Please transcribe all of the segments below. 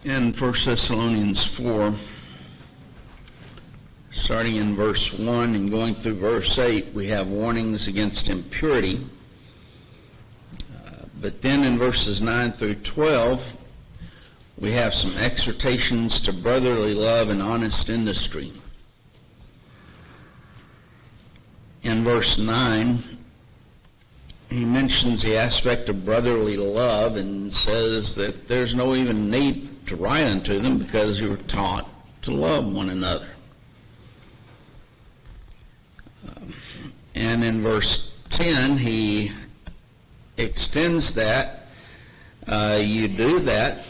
In 1 Thessalonians 4, starting in verse 1 and going through verse 8, we have warnings against impurity. But then in verses 9 through 12, we have some exhortations to brotherly love and honest industry. In verse 9, he mentions the aspect of brotherly love and says that there's no even need to write unto them because you were taught to love one another. And in verse 10, he extends that. You do that,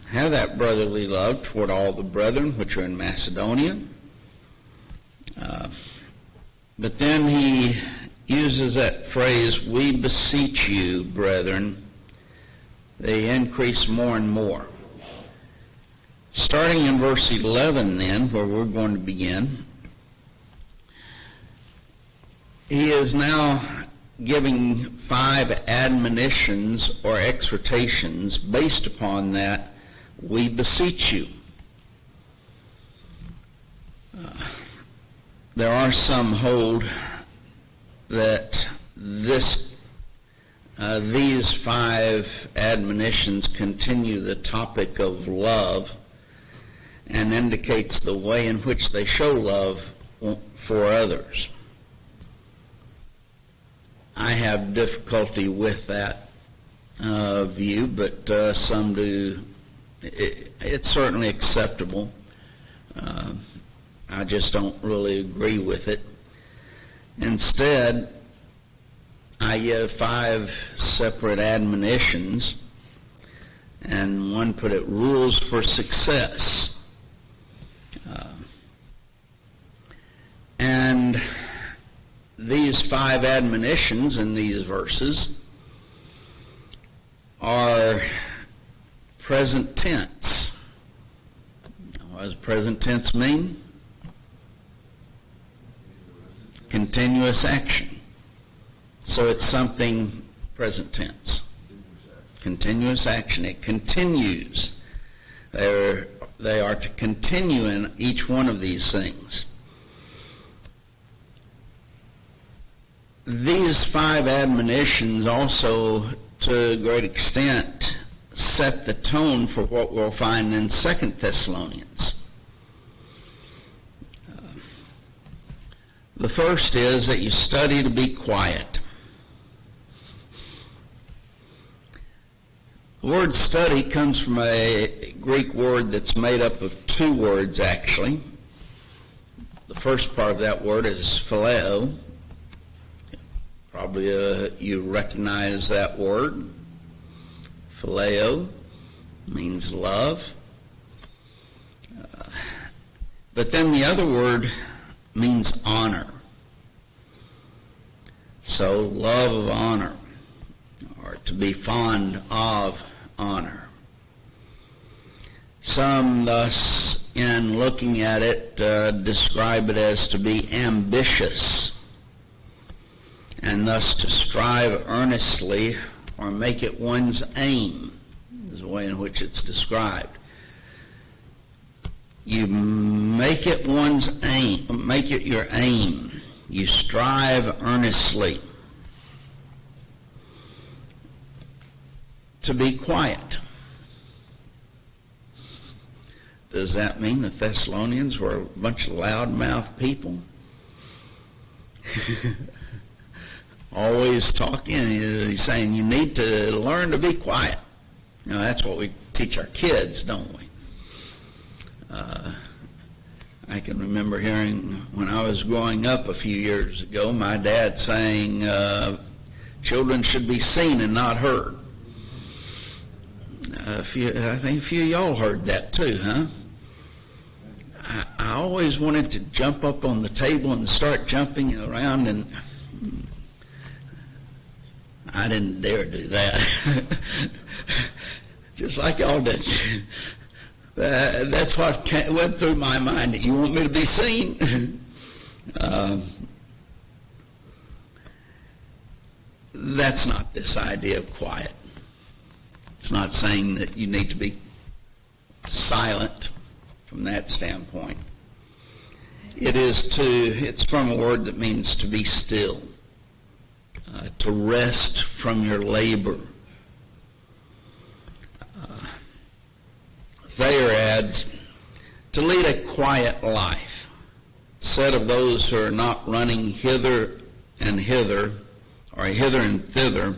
have that brotherly love toward all the brethren which are in Macedonia. But then he uses that phrase, we beseech you, brethren. They increase more and more. Starting in verse 11 then, where we're going to begin, he is now giving 5 admonitions or exhortations based upon that, we beseech you. There are some hold that these 5 admonitions continue the topic of love and indicates the way in which they show love for others. I have difficulty with that view, but some do. It's certainly acceptable. I just don't really agree with it. Instead, I give 5 separate admonitions, and one put it, rules for success. And these 5 admonitions in these verses are present tense. What does present tense mean? Continuous action. So it's something present tense. Continuous action. It continues. They are to continue in each one of these things. These 5 admonitions also, to a great extent, set the tone for what we'll find in 2 Thessalonians. The first is that you study to be quiet. The word study comes from a Greek word that's made up of 2 words, actually. The first part of that word is phileo. Probably you recognize that word. Phileo means love. But then the other word means honor. So love of honor, or to be fond of honor. Some thus, in looking at it, describe it as to be ambitious, and thus to strive earnestly or make it one's aim, is the way in which it's described. You make it one's aim, make it your aim. You strive earnestly to be quiet. Does that mean the Thessalonians were a bunch of loudmouth people? Always talking. He's saying you need to learn to be quiet. You know, that's what we teach our kids, don't we? I can remember hearing when I was growing up a few years ago, my dad saying, children should be seen and not heard. I think a few of y'all heard that too, huh? I always wanted to jump up on the table and start jumping around, and I didn't dare do that. Just like y'all did. That's what went through my mind. You want me to be seen? That's not this idea of quiet. It's not saying that you need to be silent from that standpoint. It's from a word that means to be still, to rest from your labor. Thayer adds, to lead a quiet life, said of those who are not running hither and hither, or hither and thither,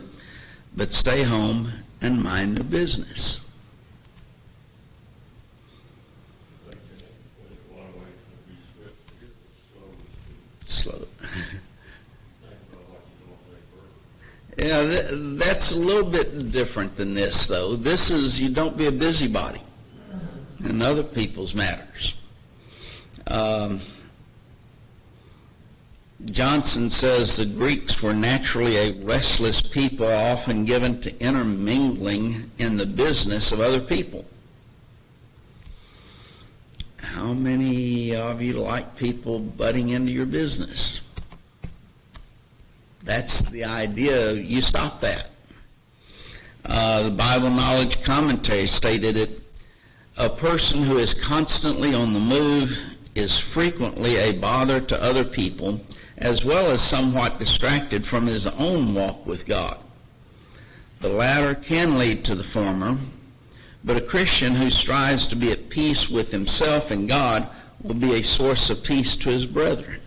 but stay home and mind their business. Slow. Yeah, that's a little bit different than this, though. This is, you don't be a busybody in other people's matters. Johnson says the Greeks were naturally a restless people, often given to intermingling in the business of other people. How many of you like people butting into your business? That's the idea. You stop that. The Bible Knowledge Commentary stated it, a person who is constantly on the move is frequently a bother to other people, as well as somewhat distracted from his own walk with God. The latter can lead to the former, but a Christian who strives to be at peace with himself and God will be a source of peace to his brethren.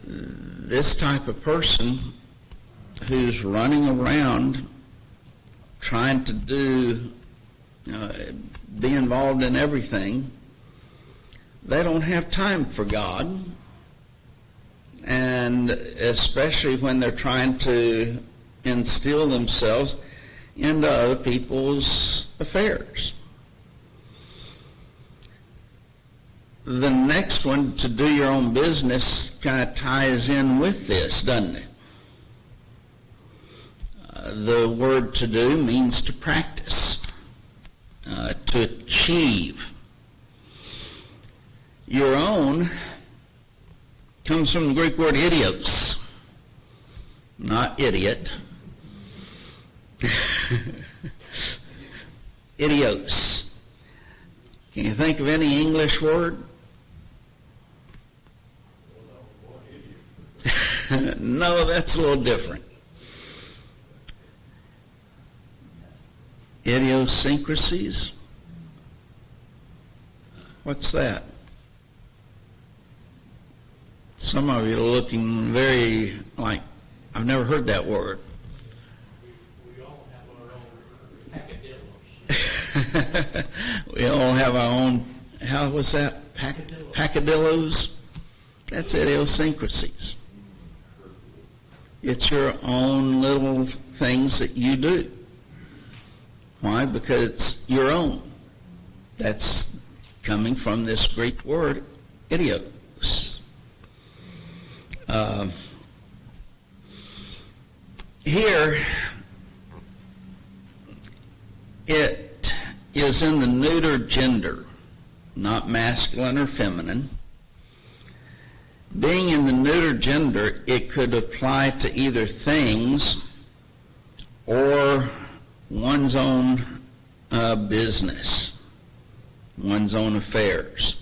This type of person who's running around trying to be involved in everything, they don't have time for God, and especially when they're trying to instill themselves into other people's affairs. The next one, to do your own business, kind of ties in with this, doesn't it? The word to do means to practice, to achieve. Your own comes from the Greek word idios, not idiot. Idios. Can you think of any English word? No, that's a little different. Idiosyncrasies? What's that? Some of you are looking very like, I've never heard that word. We all have our own peccadillos. We all have our own, how was that? Peccadillos? That's idiosyncrasies. It's your own little things that you do. Why? Because it's your own. That's coming from this Greek word, idios. Here, it is in the neuter gender, not masculine or feminine. Being in the neuter gender, it could apply to either things or one's own business, one's own affairs.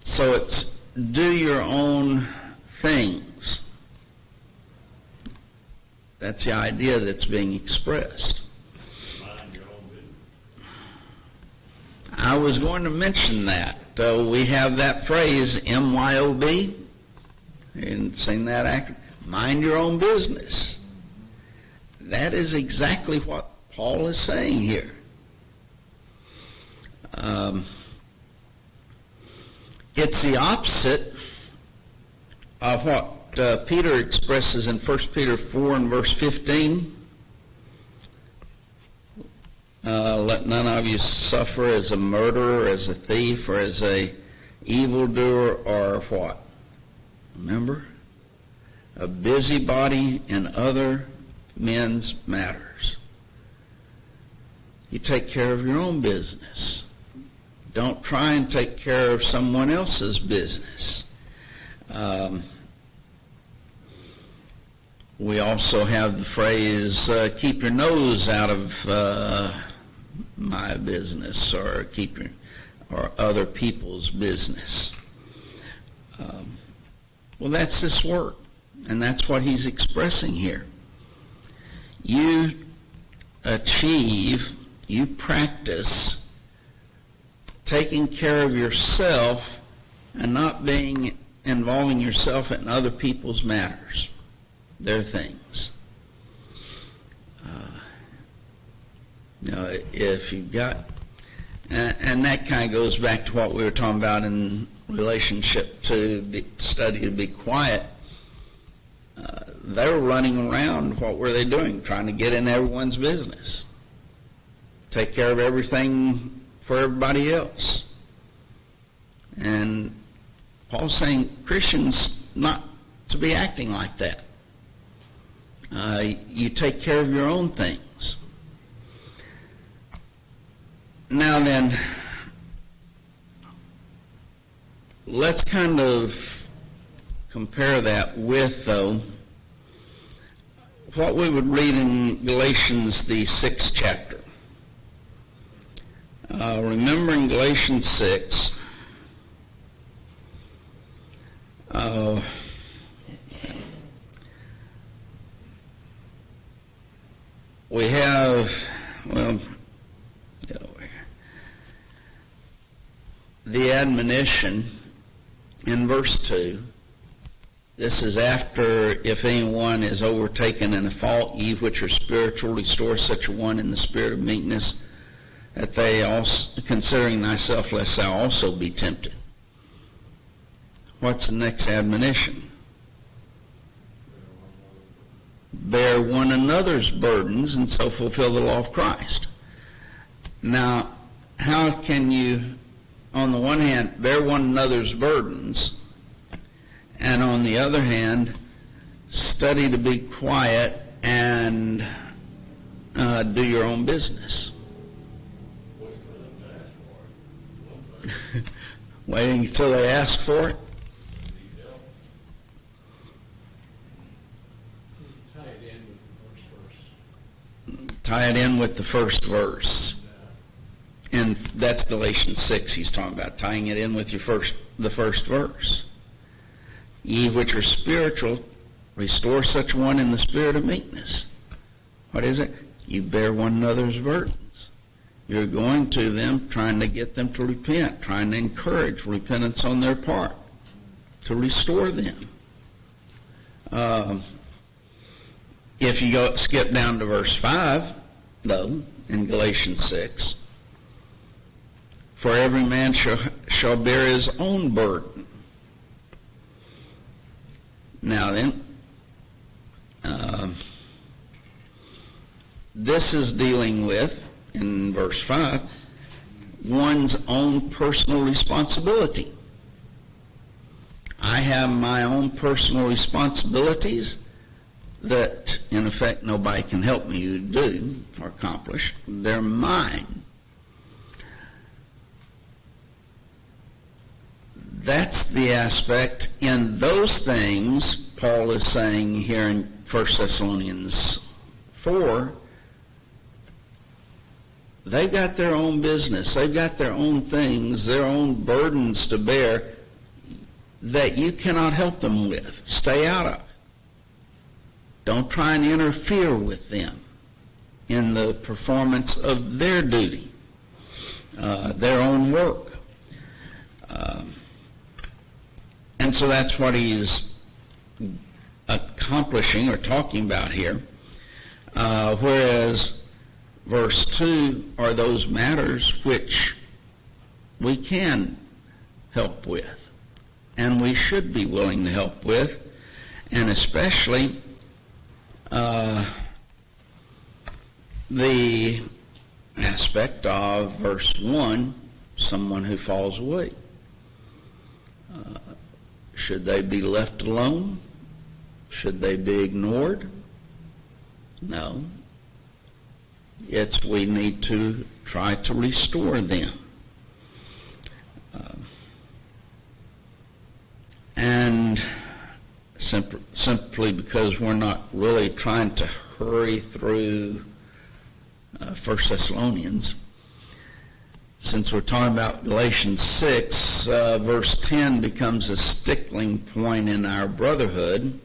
So it's do your own things. That's the idea that's being expressed. Mind your own business. I was going to mention that. We have that phrase, MYOB. You didn't sing that acronym. Mind your own business. That is exactly what Paul is saying here. It's the opposite of what Peter expresses in 1 Peter 4 and verse 15. Let none of you suffer as a murderer, as a thief, or as a evildoer, or what? Remember? A busybody in other men's matters. You take care of your own business. Don't try and take care of someone else's business. We also have the phrase, keep your nose out of my business, or or other people's business. Well, that's this work, and that's what he's expressing here. You achieve, you practice taking care of yourself and not involving yourself in other people's matters, their things. If you've got, and that kind of goes back to what we were talking about in relationship to study to be quiet. They were running around. What were they doing? Trying to get in everyone's business, take care of everything for everybody else. And Paul's saying Christians not to be acting like that. You take care of your own things. Now then, let's kind of compare that with, though, what we would read in Galatians, the 6th chapter. Remember in Galatians 6, we have, the admonition in verse 2. This is after, if anyone is overtaken in a fault, ye which are spiritual, restore such a one in the spirit of meekness, that they also, considering thyself, lest thou also be tempted. What's the next admonition? Bear one another's burdens, and so fulfill the law of Christ. Now, how can you, on the one hand, bear one another's burdens, and on the other hand, study to be quiet and do your own business? Waiting until they ask for it? Tie it in with the first verse. And that's Galatians 6 he's talking about, tying it in with the first verse. Ye which are spiritual, restore such one in the spirit of meekness. What is it? You bear one another's burdens. You're going to them, trying to get them to repent, trying to encourage repentance on their part, to restore them. If you skip down to verse 5, though, in Galatians 6, for every man shall bear his own burden. Now then, this is dealing with, in verse 5, one's own personal responsibility. I have my own personal responsibilities that, in effect, nobody can help me to do or accomplish. They're mine. That's the aspect. In those things, Paul is saying here in 1 Thessalonians 4, they've got their own business. They've got their own things, their own burdens to bear that you cannot help them with. Stay out of it. Don't try and interfere with them in the performance of their duty, their own work. And so that's what he's accomplishing or talking about here. Whereas verse 2 are those matters which we can help with, and we should be willing to help with, and especially the aspect of verse 1, someone who falls away. Should they be left alone? Should they be ignored? No. It's we need to try to restore them. simply because we're not really trying to hurry through 1 Thessalonians. Since we're talking about Galatians 6, verse 10 becomes a stickling point in our brotherhood.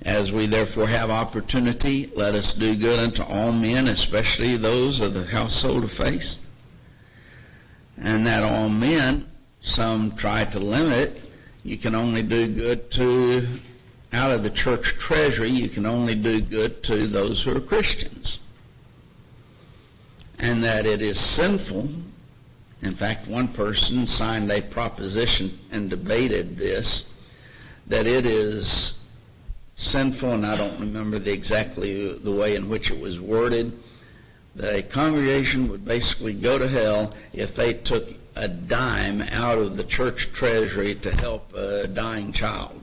As we therefore have opportunity, let us do good unto all men, especially those of the household of faith. And that all men, some try to limit it. You can only do good to, out of the church treasury, you can only do good to those who are Christians. And that it is sinful. In fact, one person signed a proposition and debated this, that it is sinful, and I don't remember exactly the way in which it was worded, that a congregation would basically go to hell if they took a dime out of the church treasury to help a dying child.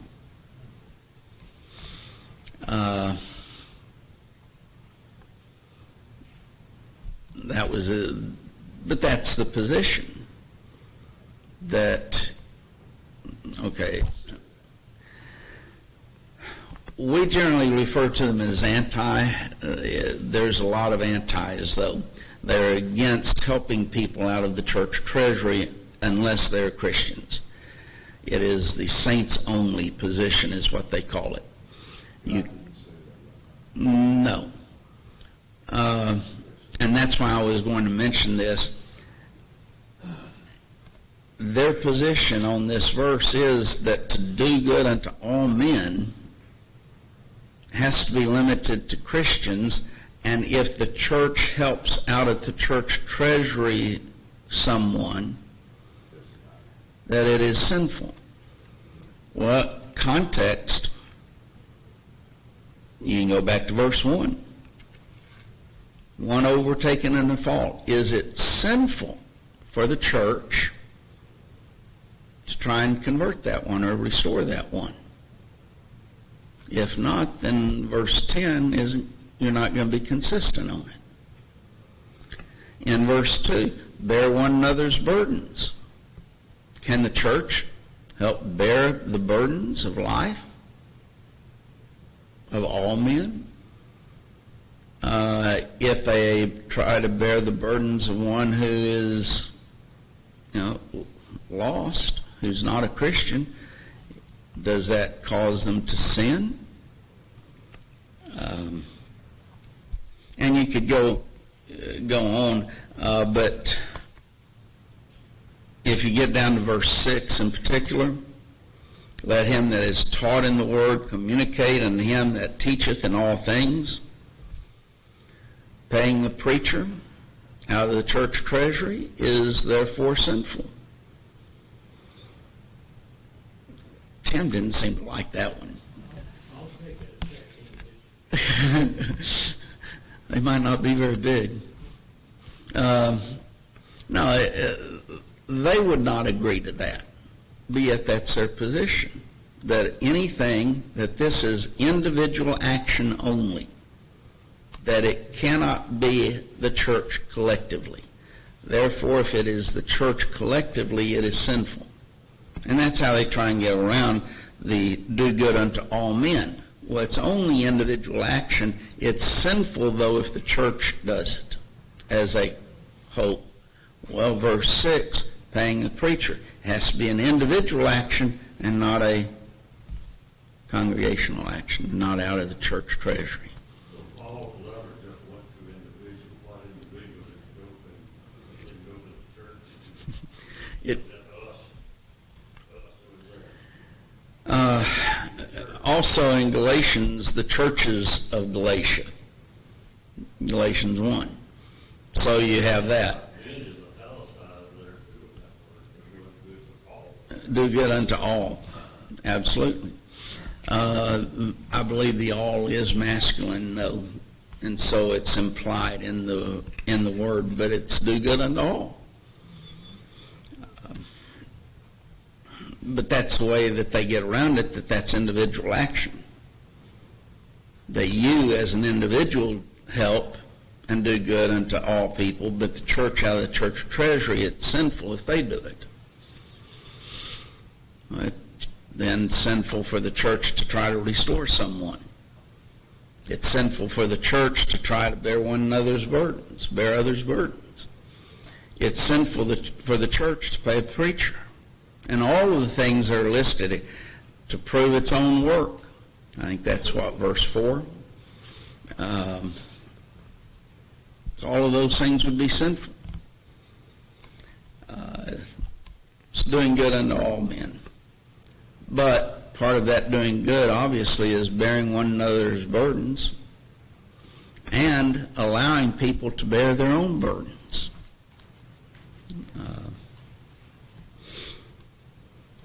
But that's the position that, okay, we generally refer to them as anti. There's a lot of antis, though. They're against helping people out of the church treasury unless they're Christians. It is the saints-only position is what they call it. No. And that's why I was going to mention this. Their position on this verse is that to do good unto all men has to be limited to Christians, and if the church helps out at the church treasury someone, that it is sinful. Well, context, you can go back to verse 1. One overtaken in a fault. Is it sinful for the church to try and convert that one or restore that one? If not, then verse 10 isn't, you're not going to be consistent on it. In verse 2, bear one another's burdens. Can the church help bear the burdens of life of all men? If they try to bear the burdens of one who is, lost, who's not a Christian, does that cause them to sin? And you could go on, but if you get down to verse 6 in particular, let him that is taught in the word communicate unto him that teacheth in all things. Paying the preacher out of the church treasury is therefore sinful. Tim didn't seem to like that one. I'll take it. They might not be very big. They would not agree to that, but yet that's their position, that anything, that this is individual action only, that it cannot be the church collectively. Therefore, if it is the church collectively, it is sinful. And that's how they try and get around the do good unto all men. Well, it's only individual action. It's sinful, though, if the church does it as a whole. Well, verse 6, paying the preacher, has to be an individual action and not a congregational action, not out of the church treasury. So Paul's letter just went to individual. What individual didn't go to the church? It, Us also in Galatians, the churches of Galatia, Galatians 1. So you have that. Do good unto all. Absolutely. I believe the all is masculine, though, and so it's implied in the word, but it's do good unto all. But that's the way that they get around it, that's individual action. That you as an individual help and do good unto all people, but the church out of the church treasury, it's sinful if they do it. then sinful for the church to try to restore someone. It's sinful for the church to try to bear one another's burdens, bear others' burdens. It's sinful for the church to pay a preacher. And all of the things that are listed to prove its own work. I think that's what, verse 4? So all of those things would be sinful. It's doing good unto all men. But part of that doing good, obviously, is bearing one another's burdens and allowing people to bear their own burdens. So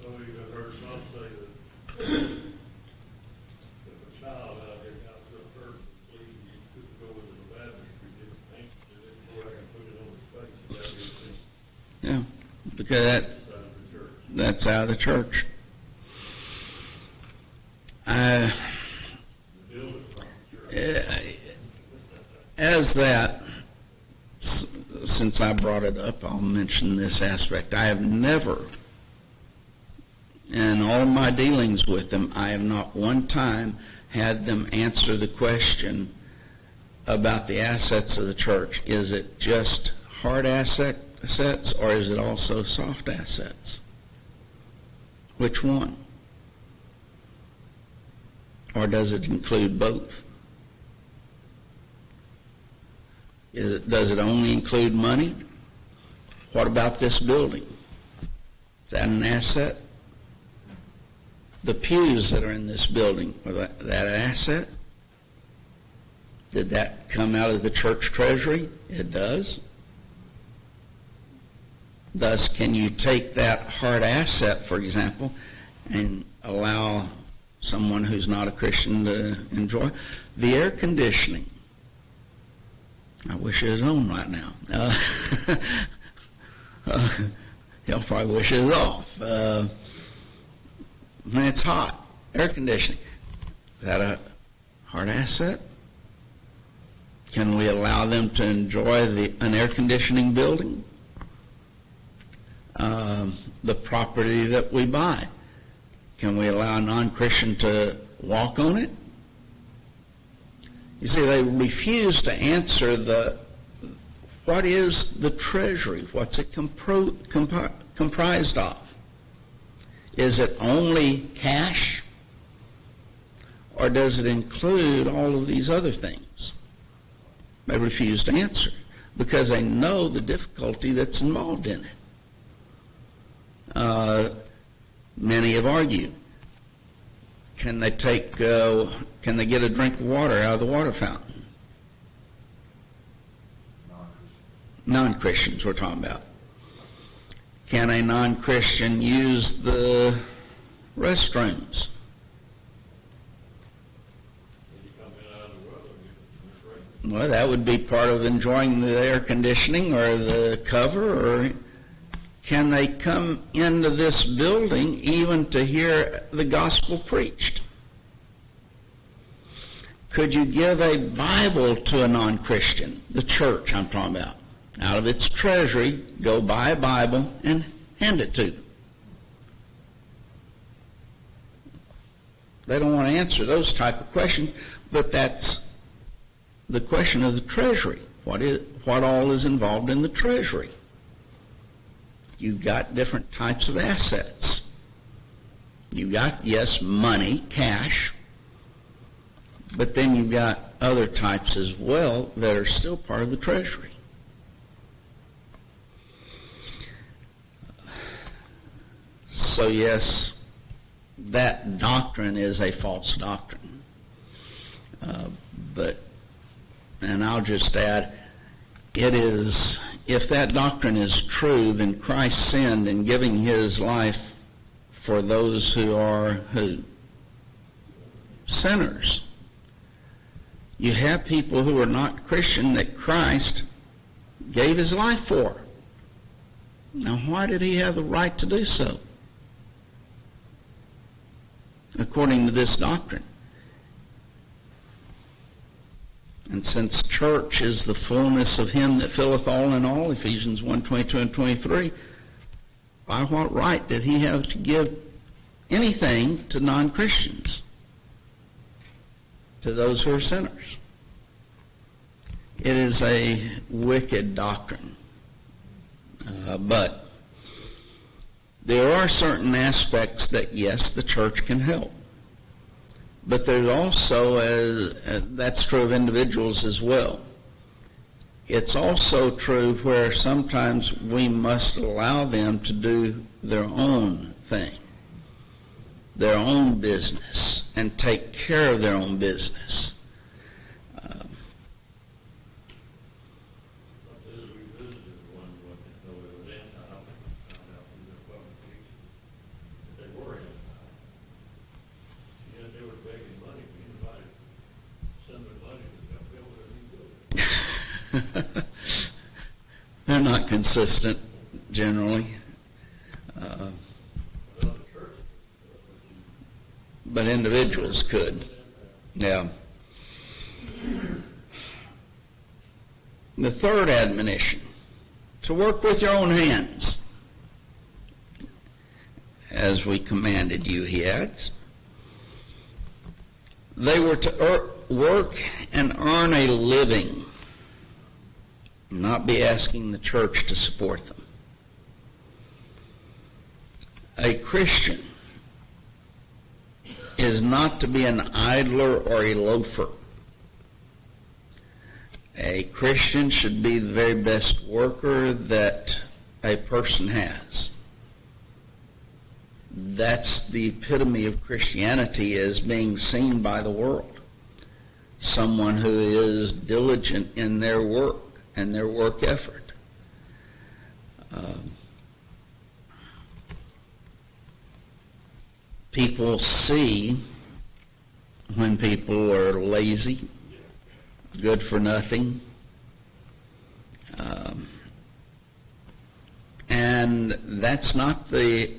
you heard some say that if a child out there got to a person, please, you couldn't go into the baptistry, didn't think, and then go back and put it on his face, and that is thing. Yeah, because that's out of the church. As that, since I brought it up, I'll mention this aspect. I have never, in all of my dealings with them, I have not one time had them answer the question about the assets of the church. Is it just hard assets, or is it also soft assets? Which one? Or does it include both? Does it only include money? What about this building? Is that an asset? The pews that are in this building, are that an asset? Did that come out of the church treasury? It does. Thus, can you take that hard asset, for example, and allow someone who's not a Christian to enjoy? The air conditioning. I wish it was on right now. He'll probably wish it was off. When it's hot, air conditioning. Is that a hard asset? Can we allow them to enjoy an air conditioning building? The property that we buy. Can we allow a non-Christian to walk on it? You see, they refuse to answer what is the treasury? What's it comprised of? Is it only cash? Or does it include all of these other things? They refuse to answer because they know the difficulty that's involved in it. Many have argued, can they get a drink of water out of the water fountain? Non-Christians we're talking about. Can a non-Christian use the restrooms? Well, that would be part of enjoying the air conditioning or the cover. Or can they come into this building even to hear the gospel preached? Could you give a Bible to a non-Christian? The church I'm talking about. Out of its treasury, go buy a Bible and hand it to them. They don't want to answer those type of questions, but that's the question of the treasury. What all is involved in the treasury? You've got different types of assets. You've got, yes, money, cash, but then you've got other types as well that are still part of the treasury. So yes, that doctrine is a false doctrine. And I'll just add, it is, if that doctrine is true, then Christ sinned in giving his life for those who are who? Sinners. You have people who are not Christian that Christ gave his life for. Now, why did he have the right to do so? According to this doctrine. And since church is the fullness of him that filleth all in all, Ephesians 1:22 and 23, by what right did he have to give anything to non-Christians, to those who are sinners. It is a wicked doctrine. But there are certain aspects that, yes, the church can help. But there's also, that's true of individuals as well. It's also true where sometimes we must allow them to do their own thing, their own business, and take care of their own business. They're not consistent, generally. But individuals could. Yeah. The third admonition, to work with your own hands, as we commanded you, he adds. They were to work and earn a living, not be asking the church to support them. A Christian is not to be an idler or a loafer. A Christian should be the very best worker that a person has. That's the epitome of Christianity as being seen by the world. Someone who is diligent in their work and their work effort. People see when people are lazy, good for nothing, and that's not the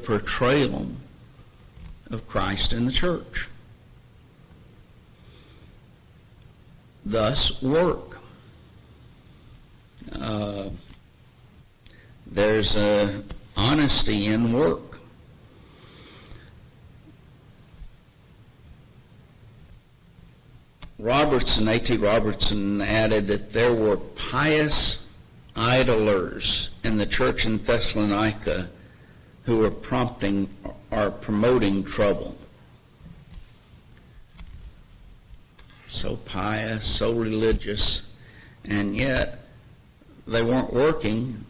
portrayal of Christ in the church. Thus, work. There's a honesty in work. A.T. Robertson added that there were pious idlers in the church in Thessalonica who were promoting trouble. So pious, so religious, and yet they weren't working.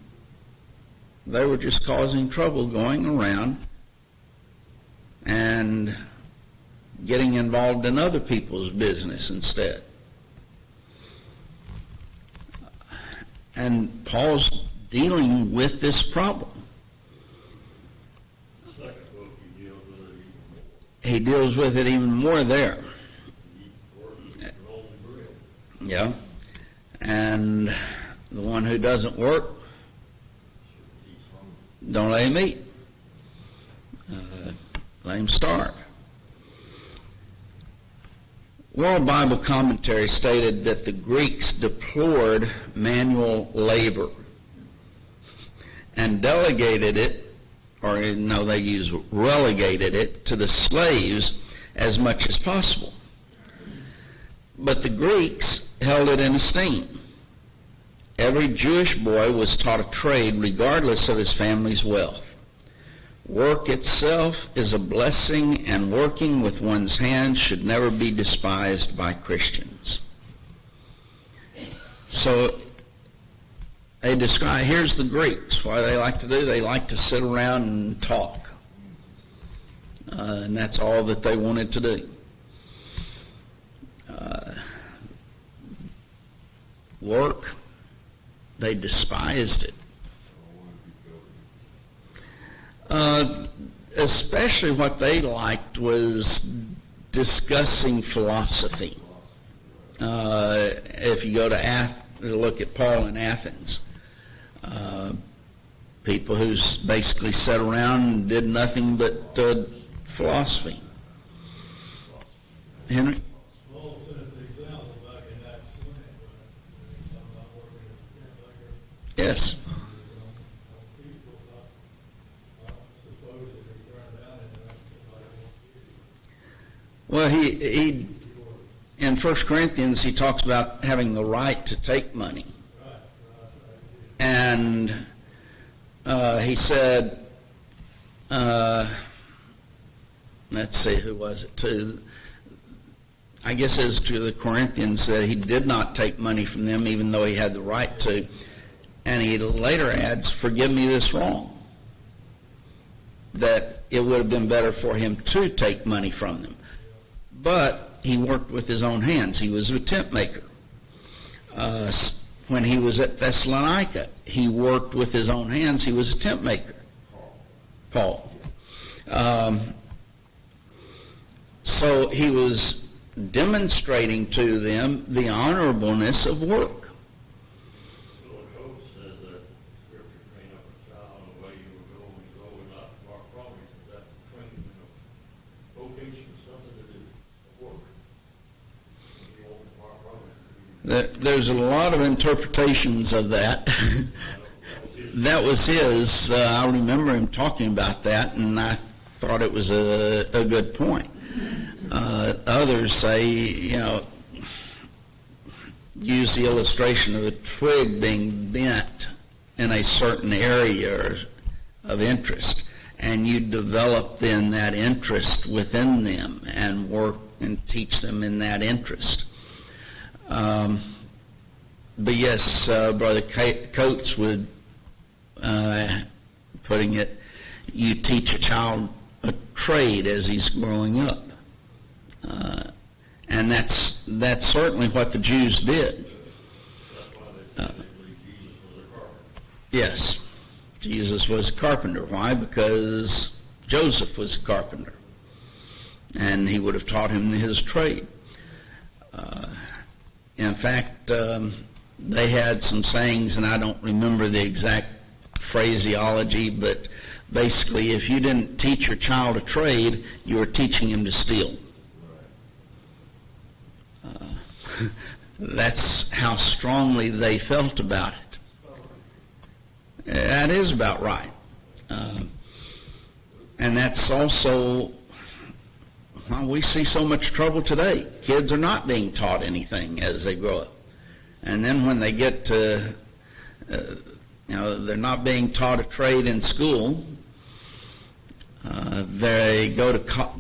They were just causing trouble, going around and getting involved in other people's business instead. And Paul's dealing with this problem. He deals with it even more there. Yeah. And the one who doesn't work, don't let him eat. Let him starve. World Bible Commentary stated that the Greeks deplored manual labor and delegated it, or no, they use relegated it to the slaves as much as possible. But the Greeks held it in esteem. Every Jewish boy was taught a trade regardless of his family's wealth. Work itself is a blessing, and working with one's hands should never be despised by Christians. So they describe, here's the Greeks, what they like to do. They like to sit around and talk. And that's all that they wanted to do. Work, they despised it. Especially what they liked was discussing philosophy. If you go to look at Paul in Athens, people who basically sat around and did nothing but philosophy. Henry? Paul set the example back in Acts 20 when he's talking about working in the Yes. people supposedly Well, he in 1 Corinthians, he talks about having the right to take money. And he said, let's see, who was it to? I guess it was to the Corinthians that he did not take money from them, even though he had the right to. And he later adds, forgive me this wrong, that it would have been better for him to take money from them. But he worked with his own hands. He was a tent maker. When he was at Thessalonica, he worked with his own hands. He was a tent maker. Paul. So he was demonstrating to them the honorableness of work. So the coach says that Scripture train up a child in the way you will go and go and not depart from it. That training, vocation is something to do, work. You won't depart from it. There's a lot of interpretations of that. That was his. I remember him talking about that, and I thought it was a good point. Others say, use the illustration of a twig being bent in a certain area of interest, and you develop then that interest within them and work and teach them in that interest. But yes, Brother Coates would, putting it, you teach a child a trade as he's growing up. And that's certainly what the Jews did. That's why they say they believe Jesus was a carpenter. Yes, Jesus was a carpenter. Why? Because Joseph was a carpenter, and he would have taught him his trade. In fact, they had some sayings, and I don't remember the exact phraseology, but basically, if you didn't teach your child a trade, you were teaching him to steal. That's how strongly they felt about it. That is about right. And that's also why we see so much trouble today. Kids are not being taught anything as they grow up. And then when they get to, they're not being taught a trade in school. They go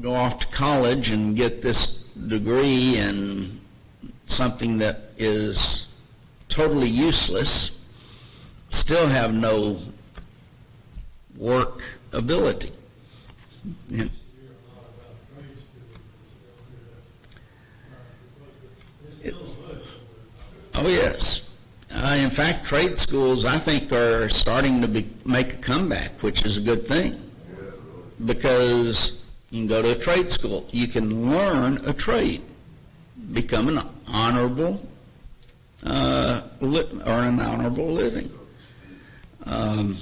off to college and get this degree in something that is totally useless, still have no work ability. Yeah. Oh yes. In fact, trade schools, I think, are starting to make a comeback, which is a good thing, because you can go to a trade school. You can learn a trade, become an honorable or an honorable living. But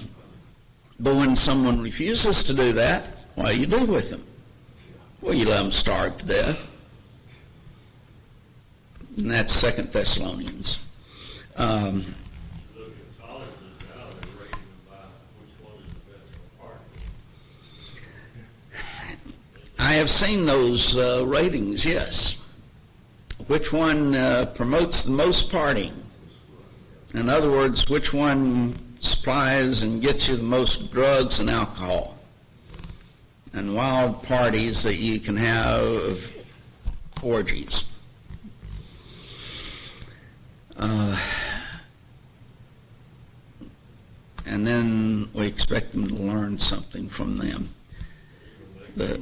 when someone refuses to do that, what do you do with them? Well, you let them starve to death. And that's 2 Thessalonians. Look at colleges now, they're rating by which one is the best for parking. I have seen those ratings, yes. Which one promotes the most partying? In other words, which one supplies and gets you the most drugs and alcohol and wild parties that you can have, orgies. And then we expect them to learn something from them. But,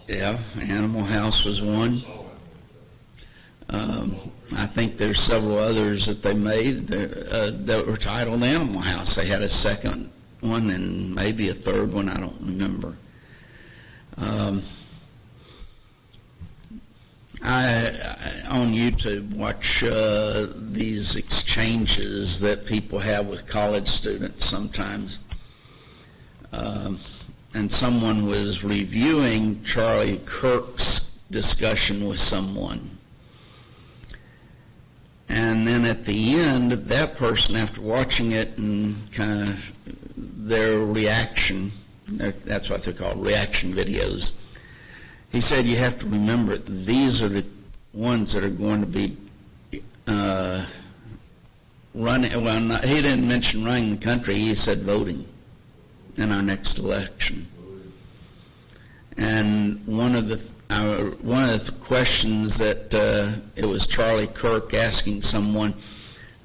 yeah, Animal House was one. I think there's several others that they made that were titled Animal House. They had a second one and maybe a third one, I don't remember. I on YouTube watch these exchanges that people have with college students sometimes. And someone was reviewing Charlie Kirk's discussion with someone. And then at the end, that person, after watching it and kind of their reaction That's what they're called, reaction videos. He said you have to remember these are the ones that are going to be running. Well, he didn't mention running the country. He said voting in our next election. And one of the questions that it was Charlie Kirk asking someone,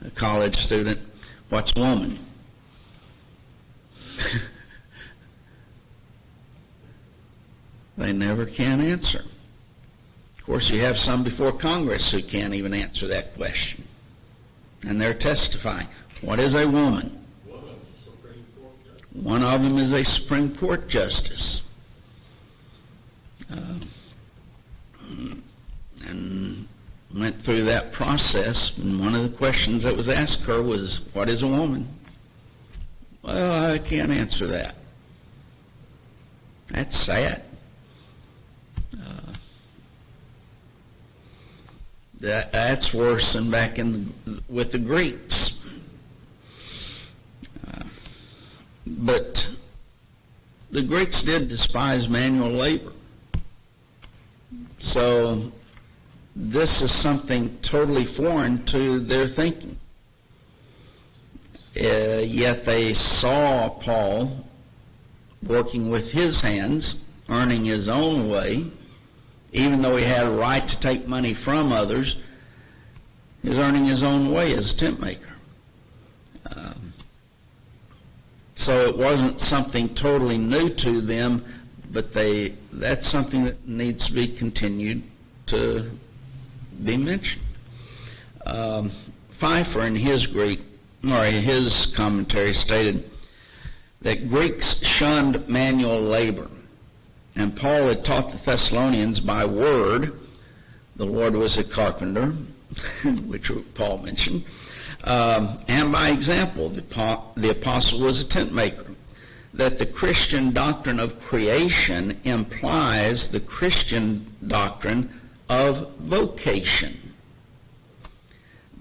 a college student, what's woman? They never can answer. Of course, you have some before Congress who can't even answer that question. And they're testifying. What is a woman? One of them is a Supreme Court justice. And went through that process, and one of the questions that was asked her was, what is a woman? Well, I can't answer that. That's sad. That's worse than back with the Greeks. But the Greeks did despise manual labor. So this is something totally foreign to their thinking. Yet they saw Paul working with his hands, earning his own way, even though he had a right to take money from others. He's earning his own way as a tent maker. So it wasn't something totally new to them, but that's something that needs to be continued to be mentioned. Pfeiffer in his commentary stated that Greeks shunned manual labor, and Paul had taught the Thessalonians by word. The Lord was a carpenter, which Paul mentioned, and by example. The apostle was a tent maker. That the Christian doctrine of creation implies the Christian doctrine of vocation.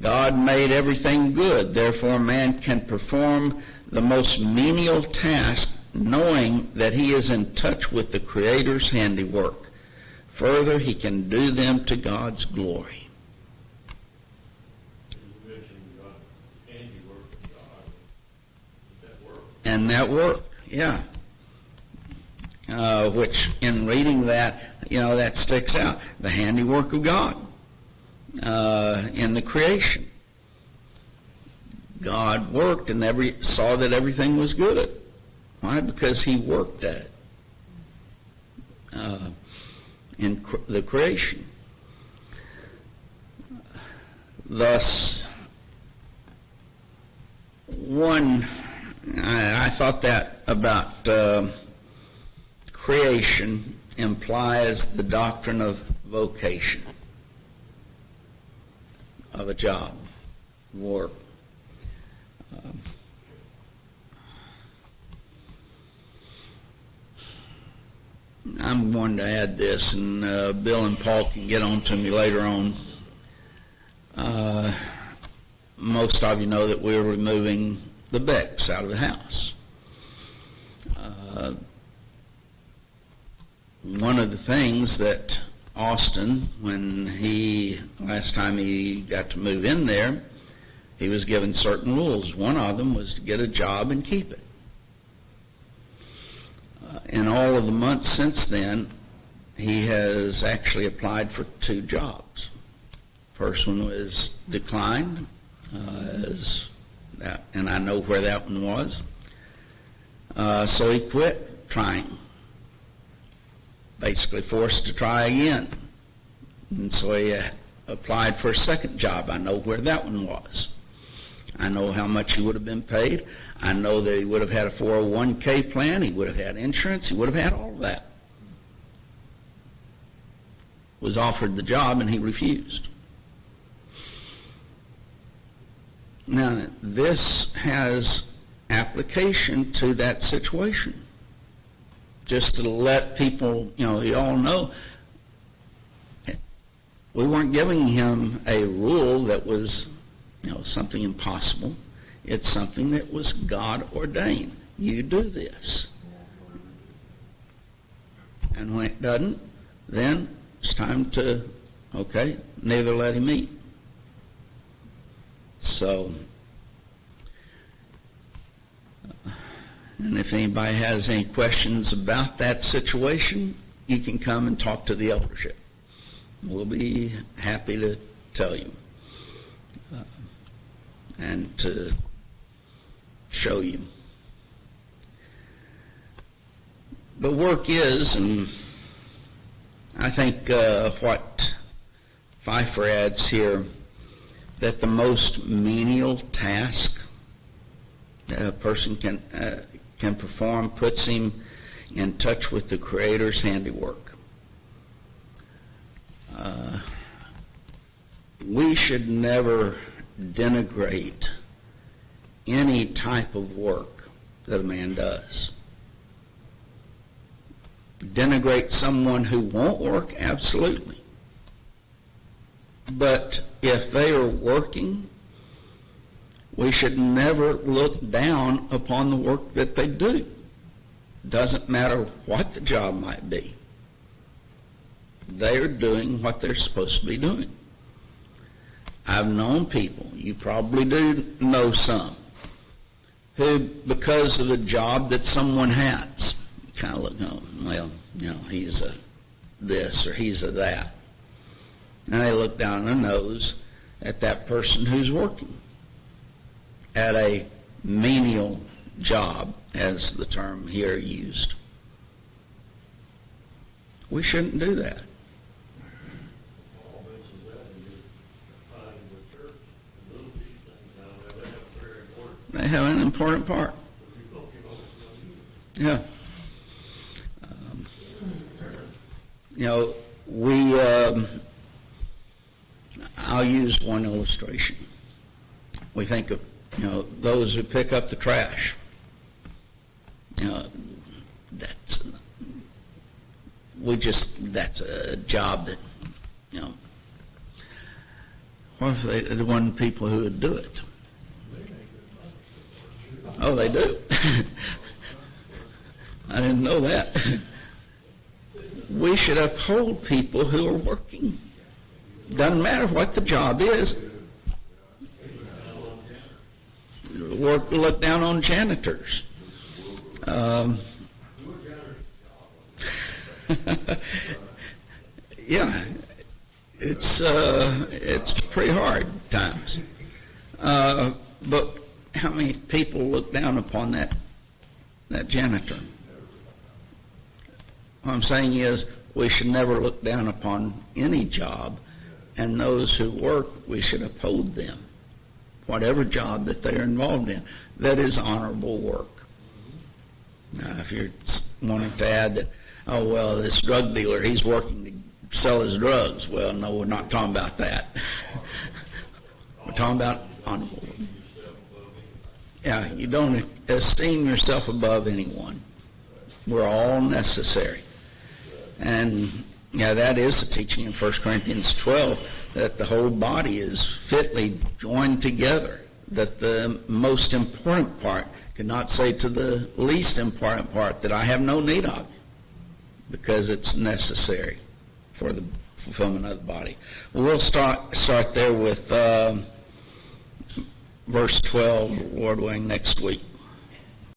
God made everything good, therefore man can perform the most menial task knowing that he is in touch with the Creator's handiwork. Further, he can do them to God's glory. You mentioned God's handiwork of God. That work. And that work, yeah. Which in reading that, that sticks out. The handiwork of God in the creation. God worked and saw that everything was good. Why? Because he worked at it in the creation. Thus, I thought that about creation implies the doctrine of vocation, of a job, work. I'm going to add this, and Bill and Paul can get on to me later on. Most of you know that we're removing the Becks out of the house. One of the things that Austin, last time he got to move in there, he was given certain rules. One of them was to get a job and keep it. In all of the months since then, he has actually applied for 2 jobs. First one was declined, and I know where that one was. So he quit trying, basically forced to try again. And so he applied for a second job. I know where that one was. I know how much he would have been paid. I know that he would have had a 401k plan. He would have had insurance. He would have had all of that. Was offered the job and he refused. Now, this has application to that situation. Just to let people, you all know, we weren't giving him a rule that was, something impossible. It's something that was God ordained. You do this. And when it doesn't, then it's time to, okay, neither let him eat. So, and if anybody has any questions about that situation, you can come and talk to the eldership. We'll be happy to tell you and to show you. The work is, and I think what Pfeiffer adds here, that the most menial task that a person can perform puts him in touch with the Creator's handiwork. We should never denigrate any type of work that a man does. Denigrate someone who won't work? Absolutely. But if they are working, we should never look down upon the work that they do. Doesn't matter what the job might be. They are doing what they're supposed to be doing. I've known people, you probably do know some, who, because of a job that someone has, kind of look, oh, well, he's a this or he's a that. And they look down their nose at that person who's working at a menial job, as the term here used. We shouldn't do that. Paul mentions that in his finding the church. And those these things now, they have very important. They have an important part. Yeah. I'll use one illustration. We think of, those who pick up the trash. That's a job that, what if there weren't people who would do it? Oh, they do? I didn't know that. We should uphold people who are working. Doesn't matter what the job is. Look down on janitors. Yeah, it's pretty hard times. But how many people look down upon that janitor? What I'm saying is we should never look down upon any job, and those who work, we should uphold them, whatever job that they're involved in. That is honorable work. Now, if you're wanting to add that, oh, well, this drug dealer, he's working to sell his drugs. Well, no, we're not talking about that. We're talking about honorable work. Yeah, you don't esteem yourself above anyone. We're all necessary. And, that is the teaching in 1 Corinthians 12, that the whole body is fitly joined together, that the most important part cannot say to the least important part that I have no need of, because it's necessary for the fulfillment of the body. We'll start there with verse 12, Lord willing, next week.